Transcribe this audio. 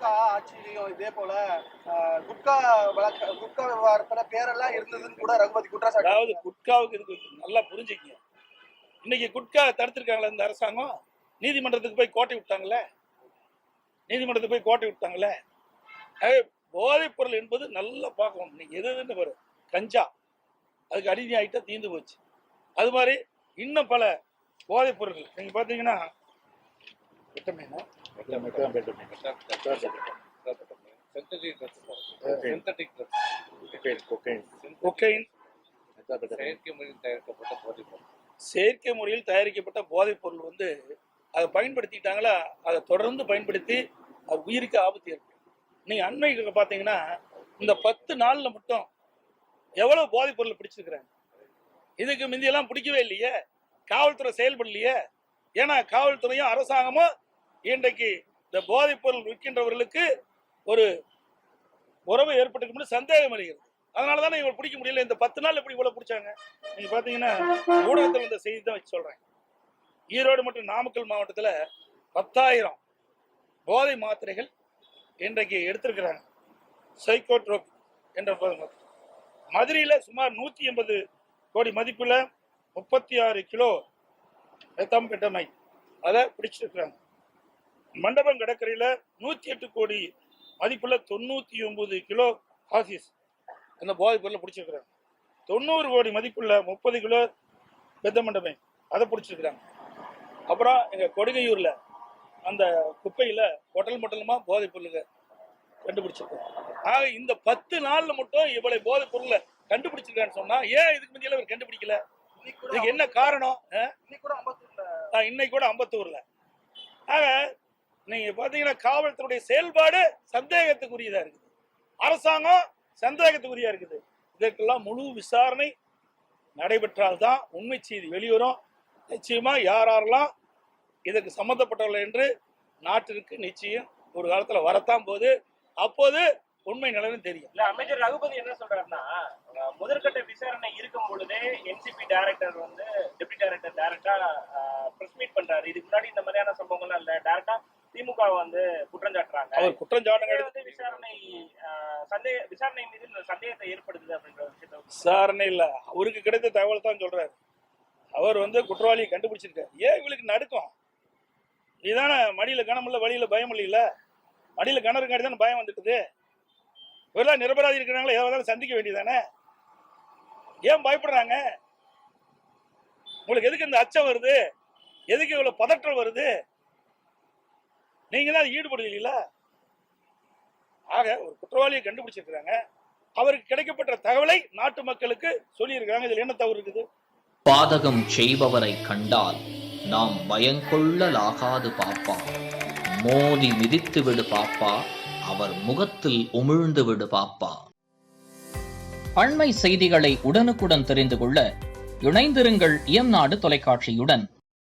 திமுக ஆட்சியிலையும் இதே போல குட்கா குட்கா விவகாரத்துல பேரெல்லாம் இருந்ததுன்னு கூட ரகுபதி குற்றச்சாட்டு. அதாவது குட்காவுக்கு இதுக்கு நல்லா புரிஞ்சுக்கங்க. இன்னைக்கு குட்கா தடுத்திருக்காங்களே இந்த அரசாங்கம், நீதிமன்றத்துக்கு போய் கோட்டை விட்டாங்களே, போதைப் பொருள் என்பது நல்லா பார்க்கணும். இன்னைக்கு எதுன்னு வரும், கஞ்சா அதுக்கு அடிமை ஆகிட்டா தீர்ந்து போச்சு. அது மாதிரி இன்னும் பல போதைப் பொருட்கள் நீங்க பாத்தீங்கன்னா செயற்கை முறையில் தயாரிக்கப்பட்ட போதைப் பொருள் வந்து அதை பயன்படுத்திட்டாங்களா, அதை தொடர்ந்து பயன்படுத்தி அது உயிருக்கு ஆபத்து ஏற்படும். நீங்க அண்மைக்கு பாத்தீங்கன்னா இந்த 10 நாள்ல மட்டும் எவ்வளவு போதைப் பொருள் பிடிச்சிருக்கிறாங்க. இதுக்கு முந்தியெல்லாம் பிடிக்கவே இல்லையே, காவல்துறை செயல்படலையே. ஏன்னா காவல்துறையும் அரசாங்கமும் இன்றைக்கு இந்த போதைப் பொருள் விற்கின்றவர்களுக்கு ஒரு உறவு ஏற்பட்டு சந்தேகம் அடைகிறது. அதனாலதானே இவங்க பிடிக்க முடியல. இந்த 10 நாள் எப்படி இவ்வளவு பிடிச்சாங்க நீங்க பாத்தீங்கன்னா ஊடகத்தில் இந்த செய்தி தான் வச்சு சொல்றேன். ஈரோடு மற்றும் நாமக்கல் மாவட்டத்தில் 10,000 போதை மாத்திரைகள் இன்றைக்கு எடுத்திருக்கிறாங்க. சைக்கோட்ரோப் என்ற மதுரையில் சுமார் 180 கோடி மதிப்புள்ள 36 கிலோ மெத்தாம்பெட்டமைன் அதை பிடிச்சிருக்கிறாங்க. மண்டபம் கடற்கரையில் 108 கோடி மதிப்புள்ள 99 கிலோ ஹாசிஸ் அந்த போதைப் பொருளை பிடிச்சிருக்கிறாங்க. 90 கோடி மதிப்புள்ள 30 கிலோ மெத்தமண்டமைன் அதை பிடிச்சிருக்கிறாங்க. அப்புறம் எங்க கொடுங்கையூர்ல அந்த குப்பையில மொட்டலுமா போதைப் பொருளுங்க கண்டுபிடிச்சிருக்காங்க. ஆக இந்த 10 நாள்ல மட்டும் இவ்வளவு போதைப் பொருளை கண்டுபிடிச்சிருக்கான்னு சொன்னா ஏன் இதுக்கு முந்தியில அவர் கண்டுபிடிக்கல? இதுக்கு என்ன காரணம்? இன்னைக்கு கூட அம்பத்தூர்ல. ஆக நீங்க பாத்தீங்கன்னா காவல்துறையுடைய செயல்பாடு சந்தேகத்துக்குரியதா இருக்குது, அரசாங்கம் சந்தேகத்துக்குரியா இருக்குது. இதற்கெல்லாம் முழு விசாரணை நடைபெற்றால்தான் உண்மை செய்தி வெளிவரும். நிச்சயமா யாரெல்லாம் இதற்கு சம்பந்தப்பட்டவர்கள் என்று நாட்டிற்கு நிச்சயம் ஒரு காலத்துல வரத்தான் போது, அப்போது உண்மை நிலைன்னு தெரியும். இல்ல அமைச்சர் ரகுபதி என்ன சொல்றாருன்னா, முதற்கட்ட விசாரணை இருக்கும் பொழுதே என்சிபி டைரக்டர் வந்து டெப்டி டைரக்டர் டைரக்டா பிரஸ் மீட் பண்றாரு. இதுக்கு முன்னாடி இந்த மாதிரியான சம்பவங்கள்லாம் இல்ல, டைரக்டா திமுக வந்து குற்றம் சாட்டுறாங்க. அவர் குற்றம் சாட்டுங்க விசாரணை மீது சந்தேகத்தை ஏற்படுத்துது அப்படின்ற விஷயத்த விசாரணை இல்ல, அவருக்கு கிடைத்த தகவல் தான் சொல்றாரு. அவர் வந்து குற்றவாளியை கண்டுபிடிச்சிருக்காரு. ஏன் இவளுக்கு நடுக்கும்? இதுதானே மடியில கனமில்ல வழியில பயம் இல்லையில, மடியில கணருக்காடி தானே பயம் வந்துட்டுது. இவரெல்லாம் நிரபராதி இருக்கிறாங்களா, ஏதாவது சந்திக்க வேண்டியதானே? ஏன் பயப்படுறாங்க? உங்களுக்கு எதுக்கு இந்த அச்சம் வருது? எதுக்கு இவ்வளவு பதற்றம் வருது? நீங்க தான் ஈடுபடுவீங்களா? ஆக ஒரு குற்றவாளியை கண்டுபிடிச்சிருக்கிறாங்க, அவருக்கு கிடைக்கப்பட்ட தகவலை நாட்டு மக்களுக்கு சொல்லியிருக்காங்க. இதுல என்ன தவறு இருக்குது? பாதகம் செய்பவரை கண்டால் நாம் பயங்கொள்ளலாகாது பாப்பா, மோதி மிதித்து விடு பாப்பா, அவர் முகத்தில் உமிழ்ந்து விடு பாப்பா. அண்மை செய்திகளை உடனுக்குடன் தெரிந்து கொள்ள இணைந்திருங்கள் இயம்நாடு தொலைக்காட்சியுடன்.